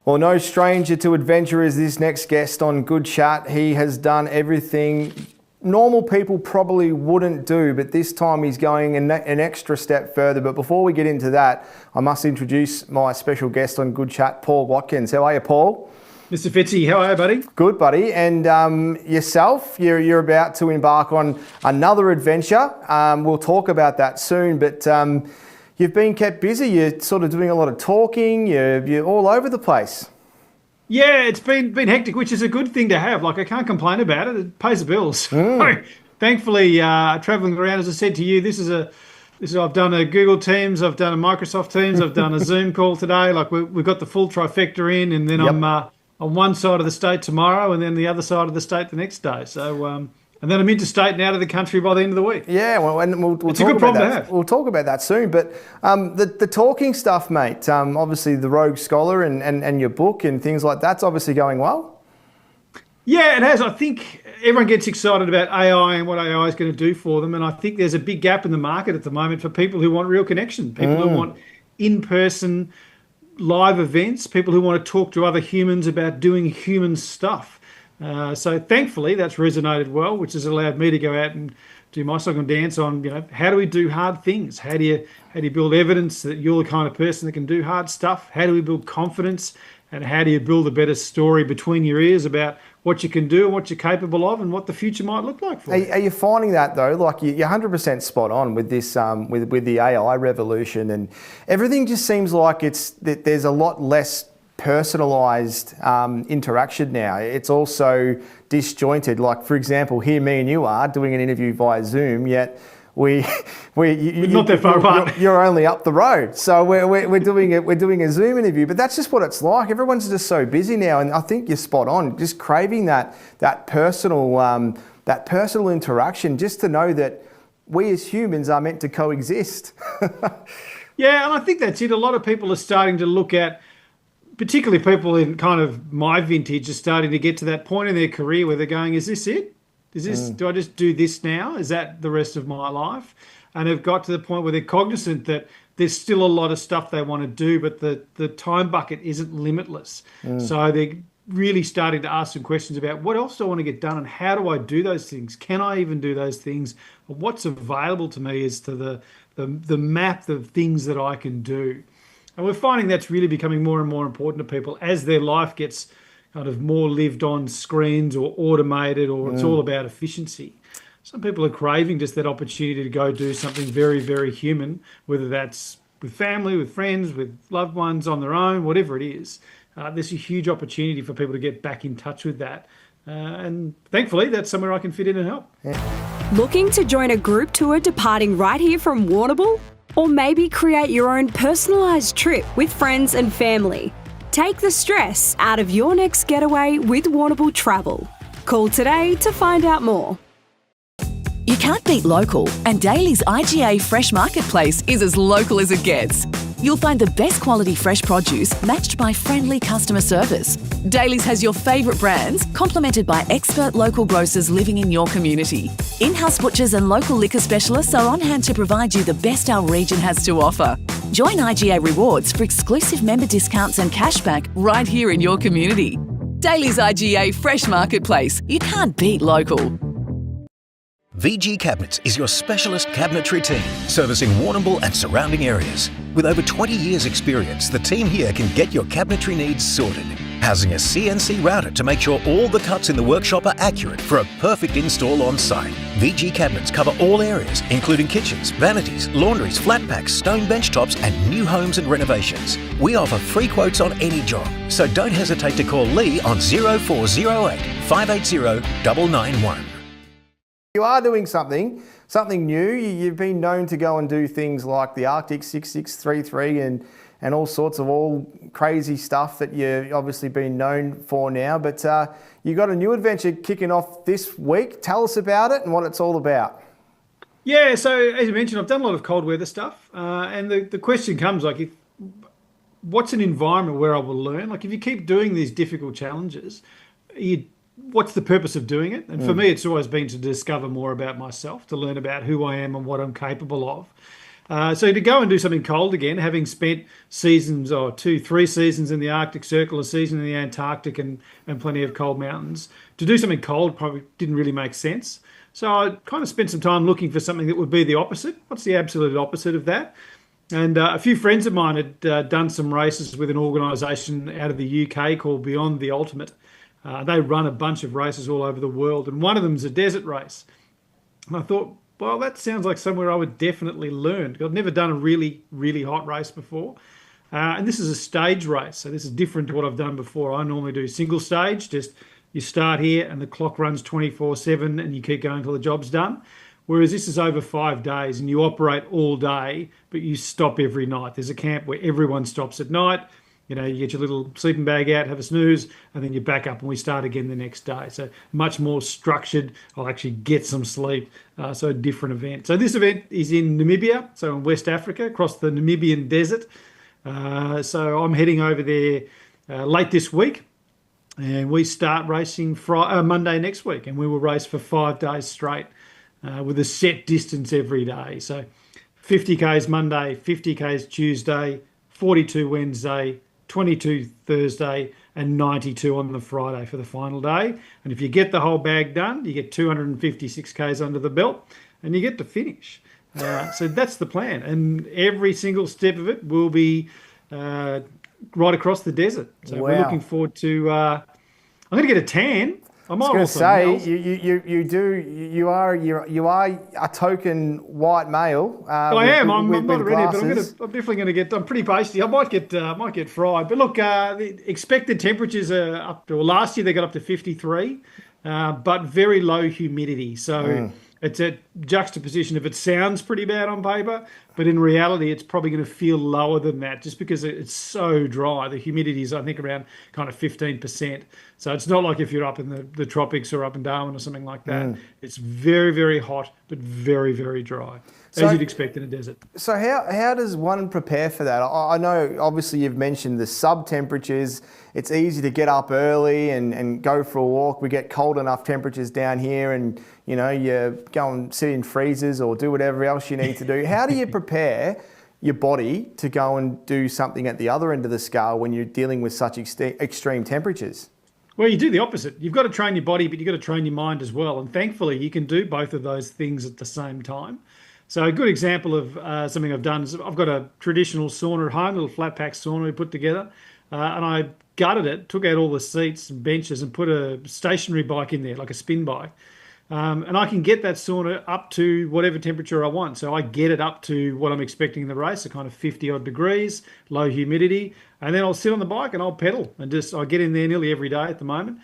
Well, no stranger to adventure is this next guest on Good Chat. He has done everything normal people probably wouldn't do, but this time he's going an extra step further. But before we get into that, I must introduce my special guest on Good Chat, Paul Watkins. How are you, Paul? Mr. Fitzy, how are you, buddy? Good, buddy. And yourself, you're about to embark on another adventure. We'll talk about that soon, but you've been kept busy. You're sort of doing a lot of talking. You're all over the place. Yeah, it's been hectic, which is a good thing to have. Like, I can't complain about it. It pays the bills. So, thankfully, traveling around, as I said to you, I've done a Google Teams, I've done a Microsoft Teams, I've done a Zoom call today. Like, we've got the full trifecta in, and then I'm on one side of the state tomorrow, and then the other side of the state the next day. So, and then I'm interstate and out of the country by the end of the week. Yeah, well, and we'll it's talk a good about problem that. to have. We'll talk about that soon. But the talking stuff, mate. Obviously, the Rogue Scholar and your book and things like that's obviously going well. Yeah, it has. I think everyone gets excited about AI and what AI is going to do for them, and I think there's a big gap in the market at the moment for people who want real connection, people who want in-person live events, people who want to talk to other humans about doing human stuff. So thankfully that's resonated well, which has allowed me to go out and do my song and dance on, how do we do hard things? How do you build evidence that you're the kind of person that can do hard stuff? How do we build confidence? And how do you build a better story between your ears about what you can do and what you're capable of and what the future might look like for you? Are you finding that though? Like you're 100% spot on with this, with the AI revolution, and everything just seems like there's a lot less personalised interaction now. It's also disjointed. Like, for example, here me and you are doing an interview via Zoom, yet we're not that far apart. You're only up the road, so we're doing a Zoom interview. But that's just what it's like. Everyone's just so busy now, and I think you're spot on. Just craving that personal interaction, just to know that we as humans are meant to coexist. Yeah, and I think that's it. A lot of people are starting to look at, particularly people in kind of my vintage, are starting to get to that point in their career where they're going, is this it? Do I just do this now? Is that the rest of my life? And they've got to the point where they're cognizant that there's still a lot of stuff they want to do, but the time bucket isn't limitless. So they're really starting to ask some questions about what else do I want to get done and how do I do those things? Can I even do those things? What's available to me is to the map of things that I can do. And we're finding that's really becoming more and more important to people as their life gets kind of more lived on screens or automated, or it's all about efficiency. Some people are craving just that opportunity to go do something very, very human, whether that's with family, with friends, with loved ones, on their own, whatever it is. There's a huge opportunity for people to get back in touch with that. And thankfully, that's somewhere I can fit in and help. Yeah. Looking to join a group tour departing right here from Warrnambool? Or maybe create your own personalised trip with friends and family? Take the stress out of your next getaway with Warrnambool Travel. Call today to find out more. You can't beat local, and Daly's IGA Fresh Marketplace is as local as it gets. You'll find the best quality fresh produce matched by friendly customer service. Daly's has your favourite brands, complemented by expert local grocers living in your community. In-house butchers and local liquor specialists are on hand to provide you the best our region has to offer. Join IGA Rewards for exclusive member discounts and cashback right here in your community. Daly's IGA Fresh Marketplace. You can't beat local. VG Cabinets is your specialist cabinetry team, servicing Warrnambool and surrounding areas. With over 20 years' experience, the team here can get your cabinetry needs sorted. Housing a CNC router to make sure all the cuts in the workshop are accurate for a perfect install on site. VG Cabinets cover all areas, including kitchens, vanities, laundries, flat packs, stone bench tops, and new homes and renovations. We offer free quotes on any job, so don't hesitate to call Lee on 0408 580 991. You are doing something new. You've been known to go and do things like the Arctic 6633 and all sorts of all crazy stuff that you've obviously been known for now. But you got a new adventure kicking off this week. Tell us about it and what it's all about. Yeah, so as you mentioned, I've done a lot of cold weather stuff. And the question comes like, what's an environment where I will learn? Like, if you keep doing these difficult challenges, what's the purpose of doing it? And for me, it's always been to discover more about myself, to learn about who I am and what I'm capable of. So to go and do something cold again, having spent seasons or 2, 3 seasons in the Arctic Circle, a season in the Antarctic, and plenty of cold mountains, to do something cold probably didn't really make sense. So I kind of spent some time looking for something that would be the opposite. What's the absolute opposite of that? And a few friends of mine had done some races with an organisation out of the UK called Beyond the Ultimate. They run a bunch of races all over the world, and one of them is a desert race. And I thought, well, that sounds like somewhere I would definitely learn. I've never done a really, really hot race before. And this is a stage race, so this is different to what I've done before. I normally do single stage, just you start here and the clock runs 24/7 and you keep going until the job's done. Whereas this is over 5 days and you operate all day, but you stop every night. There's a camp where everyone stops at night. You know, you get your little sleeping bag out, have a snooze, and then you back up and we start again the next day. So much more structured. I'll actually get some sleep. So a different event. So this event is in Namibia, so in West Africa, across the Namibian desert. So I'm heading over there late this week, and we start racing Monday next week, and we will race for 5 days straight with a set distance every day. So 50 Ks Monday, 50 Ks Tuesday, 42 Wednesday, 22 Thursday, and 92 on the Friday for the final day. And if you get the whole bag done, you get 256 Ks under the belt and you get to finish. So that's the plan. And every single step of it will be right across the desert. So Wow. we're looking forward to, I'm going to get a tan. I might I was also going to melt. say you are a token white male. I am. I'm not ready, but glasses. I'm definitely going to get. I'm pretty pasty. I might get fried. But look, the expected temperatures are up to. Well, last year they got up to 53, but very low humidity. So it's a juxtaposition. If it sounds pretty bad on paper, but in reality, it's probably going to feel lower than that, just because it's so dry. The humidity is, I think, around kind of 15%. So it's not like if you're up in the tropics or up in Darwin or something like that. It's very, very hot, but very, very dry, as you'd expect in a desert. So how does one prepare for that? I know obviously you've mentioned the sub temperatures. It's easy to get up early and go for a walk. We get cold enough temperatures down here, and you know, you go and sit in freezers or do whatever else you need to do. How do you prepare your body to go and do something at the other end of the scale when you're dealing with such extreme temperatures? Well, you do the opposite. You've got to train your body, but you've got to train your mind as well. And thankfully, you can do both of those things at the same time. So a good example of something I've done is I've got a traditional sauna at home, a little flat pack sauna we put together. And I gutted it, took out all the seats and benches and put a stationary bike in there, like a spin bike. And I can get that sauna up to whatever temperature I want. So I get it up to what I'm expecting in the race, a kind of 50 odd degrees, low humidity. And then I'll sit on the bike and I'll pedal. And I get in there nearly every day at the moment,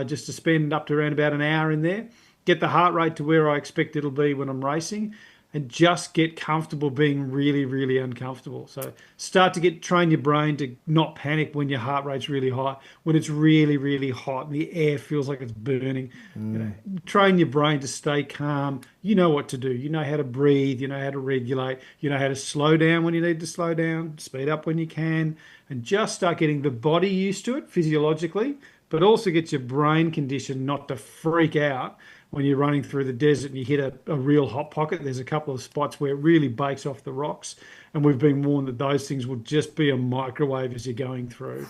just to spend up to around about an hour in there, get the heart rate to where I expect it'll be when I'm racing, and just get comfortable being really, really uncomfortable. So start to train your brain to not panic when your heart rate's really high, when it's really, really hot and the air feels like it's burning. You know, train your brain to stay calm. You know what to do. You know how to breathe. You know how to regulate. You know how to slow down when you need to slow down, speed up when you can, and just start getting the body used to it physiologically, but also get your brain conditioned not to freak out when you're running through the desert and you hit a real hot pocket. There's a couple of spots where it really bakes off the rocks, and we've been warned that those things will just be a microwave as you're going through.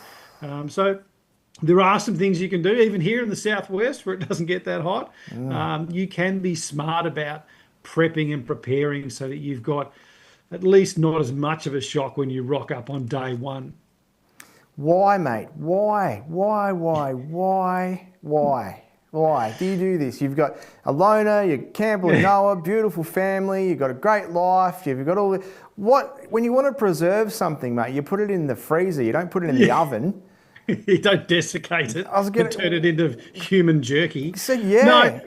So there are some things you can do, even here in the southwest where it doesn't get that hot. You can be smart about prepping and preparing so that you've got at least not as much of a shock when you rock up on day one. Why, mate? Why do you do this? You've got a loner, you're Campbell and Noah, beautiful family, you've got a great life, you've got all the... When you want to preserve something, mate, you put it in the freezer, you don't put it in the oven. You don't desiccate it and turn it into human jerky. So, yeah. No,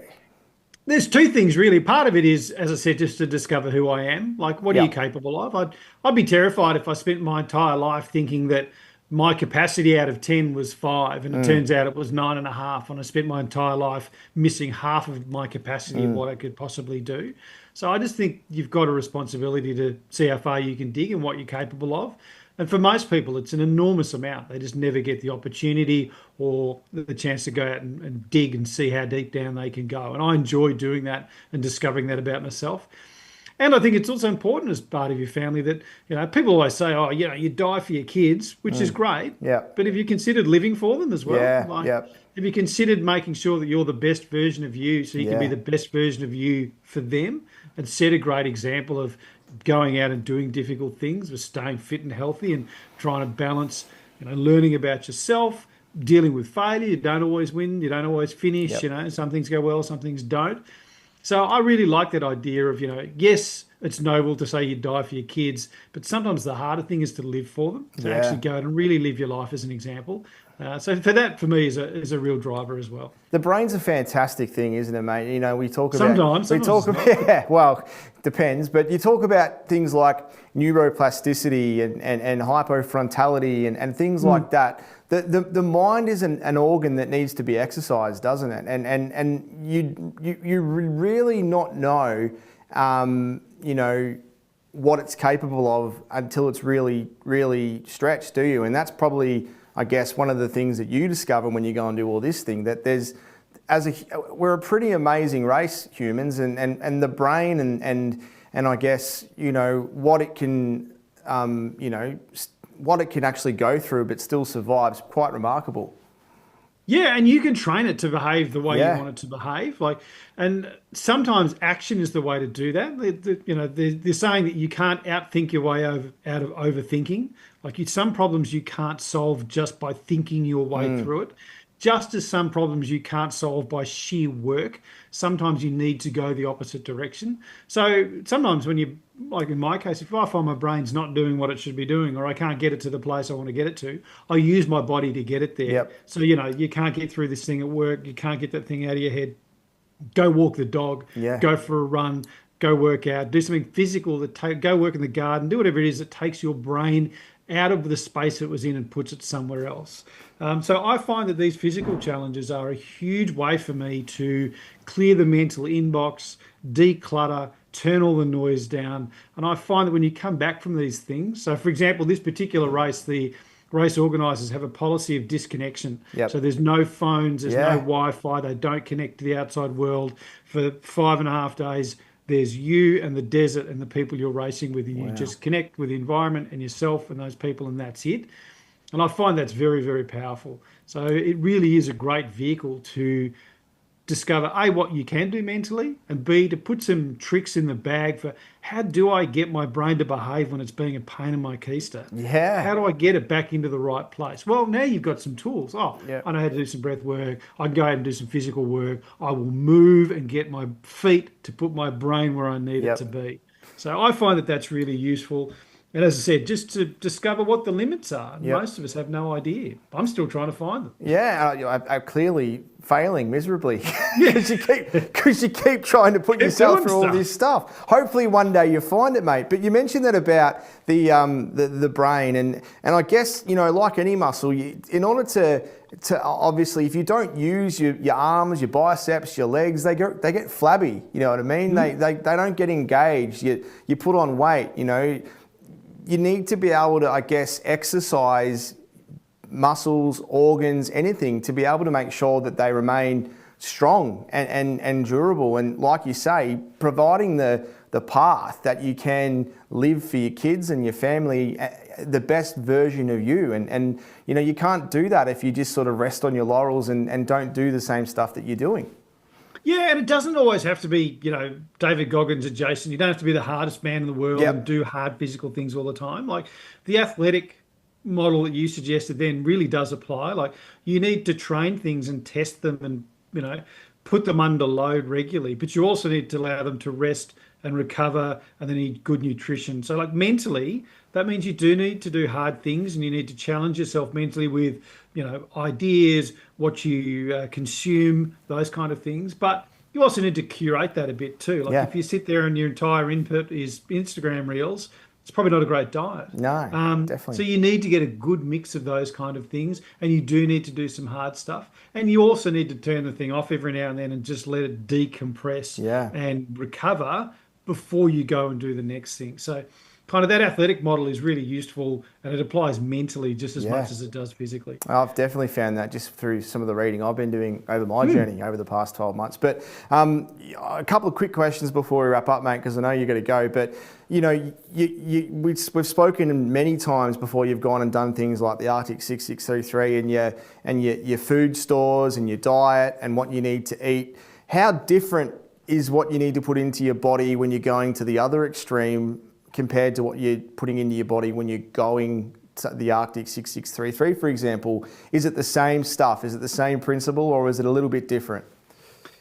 there's two things, really. Part of it is, as I said, just to discover who I am. Like, what are you capable of? I'd be terrified if I spent my entire life thinking that my capacity out of 10 was 5, and it turns out it was 9.5, and I spent my entire life missing half of my capacity of what I could possibly do. So I just think you've got a responsibility to see how far you can dig and what you're capable of. And for most people, it's an enormous amount. They just never get the opportunity or the chance to go out and dig and see how deep down they can go. And I enjoy doing that and discovering that about myself. And I think it's also important as part of your family that, people always say, oh, you die for your kids, which is great. Yeah. But have you considered living for them as well? Yeah. Have you considered making sure that you're the best version of you so you can be the best version of you for them and set a great example of going out and doing difficult things, of staying fit and healthy and trying to balance, learning about yourself, dealing with failure. You don't always win, you don't always finish, some things go well, some things don't. So I really like that idea of, yes, it's noble to say you die for your kids, but sometimes the harder thing is to live for them, to actually go out and really live your life as an example. So for me is a real driver as well. The brain's a fantastic thing, isn't it, mate? We talk about sometimes well, depends, but you talk about things like neuroplasticity and hypofrontality and things like that. The mind is an organ that needs to be exercised, doesn't it? And you really not know, what it's capable of until it's really, really stretched, do you? And that's probably, I guess, one of the things that you discover when you go and do all this thing, that we're a pretty amazing race, humans, and the brain and I guess, what it can, what it can actually go through but still survives, quite remarkable. Yeah, and you can train it to behave the way you want it to behave. And sometimes action is the way to do that. They're saying that you can't outthink your way out of overthinking. Some problems you can't solve just by thinking your way through it. Just as some problems you can't solve by sheer work, sometimes you need to go the opposite direction. So sometimes when you, like in my case, if I find my brain's not doing what it should be doing, or I can't get it to the place I want to get it to, I use my body to get it there. Yep. So, you can't get through this thing at work, you can't get that thing out of your head. Go walk the dog, go for a run, go work out, do something physical, go work in the garden, do whatever it is that takes your brain out of the space it was in and puts it somewhere else. So I find that these physical challenges are a huge way for me to clear the mental inbox, declutter, turn all the noise down. And I find that when you come back from these things, so for example, this particular race, the race organisers have a policy of disconnection. Yep. So there's no phones, there's no Wi-Fi, they don't connect to the outside world for 5.5 days. There's you and the desert and the people you're racing with, and you just connect with the environment and yourself and those people, and that's it. And I find that's very, very powerful. So it really is a great vehicle to discover, A, what you can do mentally, and B, to put some tricks in the bag for how do I get my brain to behave when it's being a pain in my keister? Yeah. How do I get it back into the right place? Well, now you've got some tools. I know how to do some breath work. I can go ahead and do some physical work. I will move and get my feet to put my brain where I need it to be. So I find that that's really useful. And as I said, just to discover what the limits are. Most of us have no idea. I'm still trying to find them. Yeah, I'm clearly failing miserably because you keep trying to put yourself through all this stuff. Hopefully one day you find it, mate. But you mentioned that about the brain, and I guess, like any muscle, in order to obviously, if you don't use your arms, your biceps, your legs, they get flabby. You know what I mean? They don't get engaged. You put on weight. You need to be able to, I guess, exercise muscles, organs, anything to be able to make sure that they remain strong and durable. And like you say, providing the path that you can live for your kids and your family, the best version of you. And you can't do that if you just sort of rest on your laurels and don't do the same stuff that you're doing. Yeah, and it doesn't always have to be, David Goggins adjacent. You don't have to be the hardest man in the world and do hard physical things all the time. Like the athletic model that you suggested then really does apply. Like you need to train things and test them and, put them under load regularly, but you also need to allow them to rest and recover, and they need good nutrition. So like mentally, that means you do need to do hard things, and you need to challenge yourself mentally with, ideas, what you consume, those kind of things. But you also need to curate that a bit too. Like if you sit there and your entire input is Instagram reels, it's probably not a great diet. No, definitely. So you need to get a good mix of those kind of things, and you do need to do some hard stuff. And you also need to turn the thing off every now and then and just let it decompress and recover before you go and do the next thing. So kind of that athletic model is really useful, and it applies mentally just as much as it does physically. I've definitely found that just through some of the reading I've been doing over my journey over the past 12 months. But a couple of quick questions before we wrap up, mate, because I know you've got to go. But, you know, we've spoken many times before. You've gone and done things like the Arctic 6633 and your food stores and your diet and what you need to eat. How different is what you need to put into your body when you're going to the other extreme compared to what you're putting into your body when you're going to the Arctic 6633, for example? Is it the same stuff? Is it the same principle, or is it a little bit different?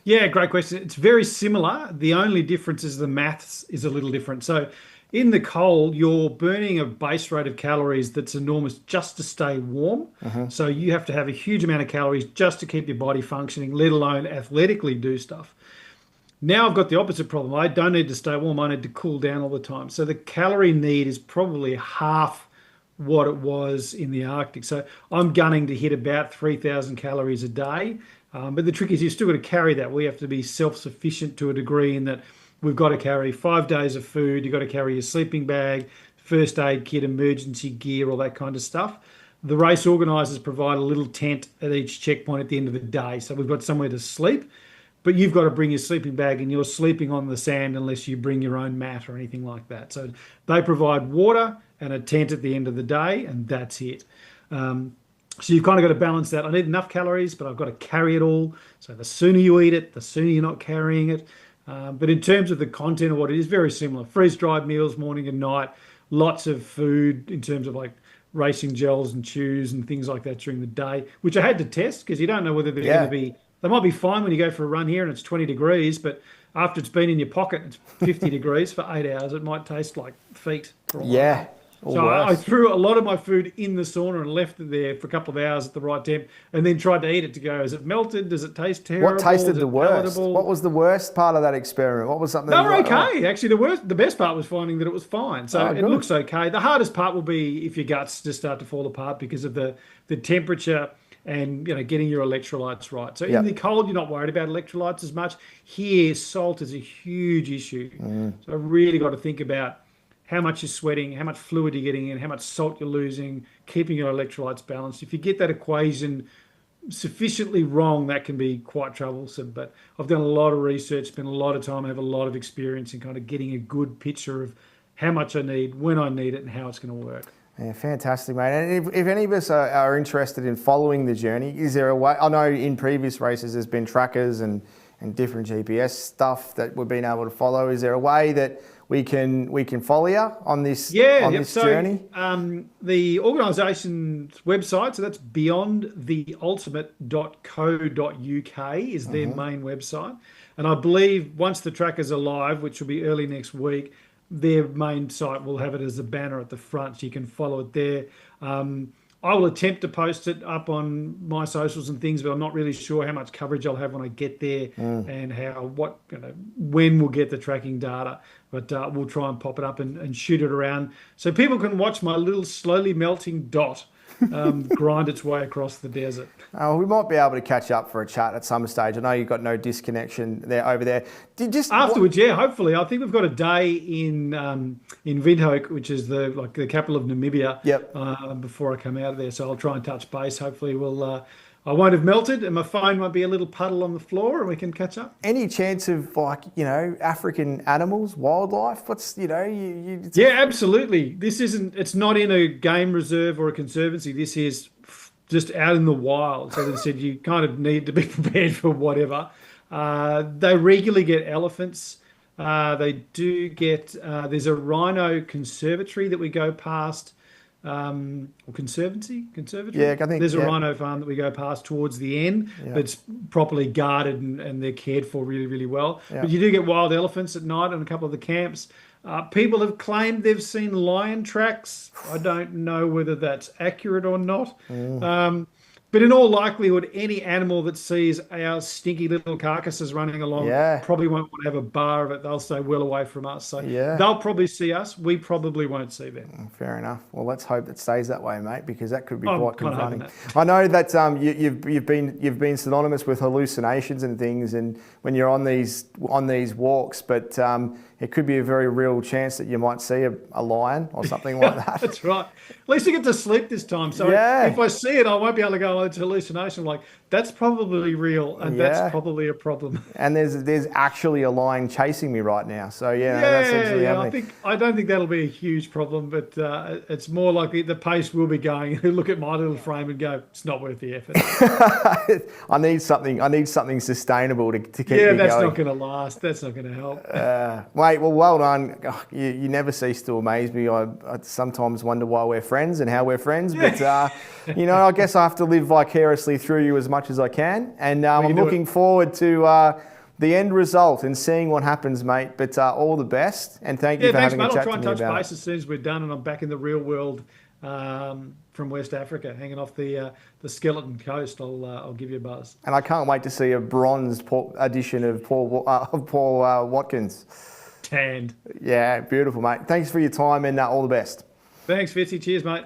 Yeah, great question. It's very similar. The only difference is the maths is a little different. So in the cold, you're burning a base rate of calories that's enormous just to stay warm. So you have to have a huge amount of calories just to keep your body functioning, let alone athletically do stuff. Now I've got the opposite problem. I don't need to stay warm. I need to cool down all the time. So the calorie need is probably half what it was in the Arctic. So I'm gunning to hit about 3,000 calories a day. But the trick is you've still got to carry that. We have to be self-sufficient to a degree in that we've got to carry 5 days of food. You've got to carry your sleeping bag, first aid kit, emergency gear, all that kind of stuff. The race organisers provide a little tent at each checkpoint at the end of the day. So we've got somewhere to sleep. But you've got to bring your sleeping bag, and you're sleeping on the sand unless you bring your own mat or anything like that. So they provide water and a tent at the end of the day, and that's it. So you've kind of got to balance that. I need enough calories, but I've got to carry it all. So the sooner you eat it, the sooner you're not carrying it. But in terms of the content of what it is, very similar. Freeze-dried meals morning and night, lots of food in terms of like racing gels and chews and things like that during the day, which I had to test because you don't know whether they're going to be... They might be fine when you go for a run here and it's 20 degrees, but after it's been in your pocket, it's 50 degrees for 8 hours. It might taste like feet for a while. Yeah. So I threw a lot of my food in the sauna and left it there for a couple of hours at the right temp, and then tried to eat it to go, is it melted? Does it taste terrible? What tasted the worst? Palatable? What was the worst part of that experiment? What was something? They were okay. Actually, the best part was finding that it was fine. So it good. looks okay. The hardest part will be if your guts just start to fall apart because of the temperature and getting your electrolytes right. So in the cold, you're not worried about electrolytes as much. Here, salt is a huge issue. So I really got to think about how much you're sweating, how much fluid you're getting in, how much salt you're losing, keeping your electrolytes balanced. If you get that equation sufficiently wrong, that can be quite troublesome. But I've done a lot of research, spent a lot of time, I have a lot of experience in kind of getting a good picture of how much I need, when I need it, and how it's going to work. Yeah, fantastic, mate. And if any of us are interested in following the journey, is there a way? I know in previous races there's been trackers and different GPS stuff that we've been able to follow. Is there a way that we can follow you on this journey? The organisation's website, so that's beyondtheultimate.co.uk is their main website. And I believe once the trackers are live, which will be early next week, their main site will have it as a banner at the front, so you can follow it there. I will attempt to post it up on my socials and things, but I'm not really sure how much coverage I'll have when I get there and when we'll get the tracking data. But we'll try and pop it up and shoot it around so people can watch my little slowly melting dot grind its way across the desert. We might be able to catch up for a chat at some stage. I know you've got no disconnection over there. Afterwards, hopefully. I think we've got a day in Windhoek, which is the capital of Namibia. Before I come out of there, so I'll try and touch base. Hopefully, I won't have melted, and my phone won't be a little puddle on the floor, and we can catch up. Any chance of African animals, wildlife? Yeah, absolutely. It's not in a game reserve or a conservancy. This is just out in the wild. So they said you kind of need to be prepared for whatever. They regularly get elephants. They do get, there's a rhino conservatory that we go past. Or conservatory. Yeah, I think there's a rhino farm that we go past towards the end that's properly guarded and they're cared for really, really well. But you do get wild elephants at night on a couple of the camps. People have claimed they've seen lion tracks. I don't know whether that's accurate or not. But in all likelihood, any animal that sees our stinky little carcasses running along probably won't want to have a bar of it. They'll stay well away from us. So they'll probably see us. We probably won't see them. Fair enough. Well, let's hope it stays that way, mate, because that could be quite confronting. I know that you've been synonymous with hallucinations and things, and when you're on these walks, but it could be a very real chance that you might see a lion or something like that. That's right. At least I get to sleep this time. So Yeah. if I see it, I won't be able to go, oh, it's a hallucination. Like, that's probably real, and that's probably a problem. And there's actually a lion chasing me right now. So that's actually happening. I don't think that'll be a huge problem, but it's more likely the pace will be going. Look at my little frame and go, it's not worth the effort. I need something sustainable to keep me Yeah, going. that's not going to last. That's not going to help. Mate, well done. Oh, you never cease to amaze me. I sometimes wonder why we're friends and how we're friends, but I guess I have to live vicariously through you as much as I can, and I'm looking forward to the end result and seeing what happens, mate. But all the best, and thank you for having a chat to me about it. I'll try and touch base as soon as we're done and I'm back in the real world from West Africa, hanging off the skeleton coast. I'll give you a buzz. And I can't wait to see a bronze edition of Paul Watkins. Tanned. Yeah, beautiful, mate. Thanks for your time and all the best. Thanks, Fitzy. Cheers, mate.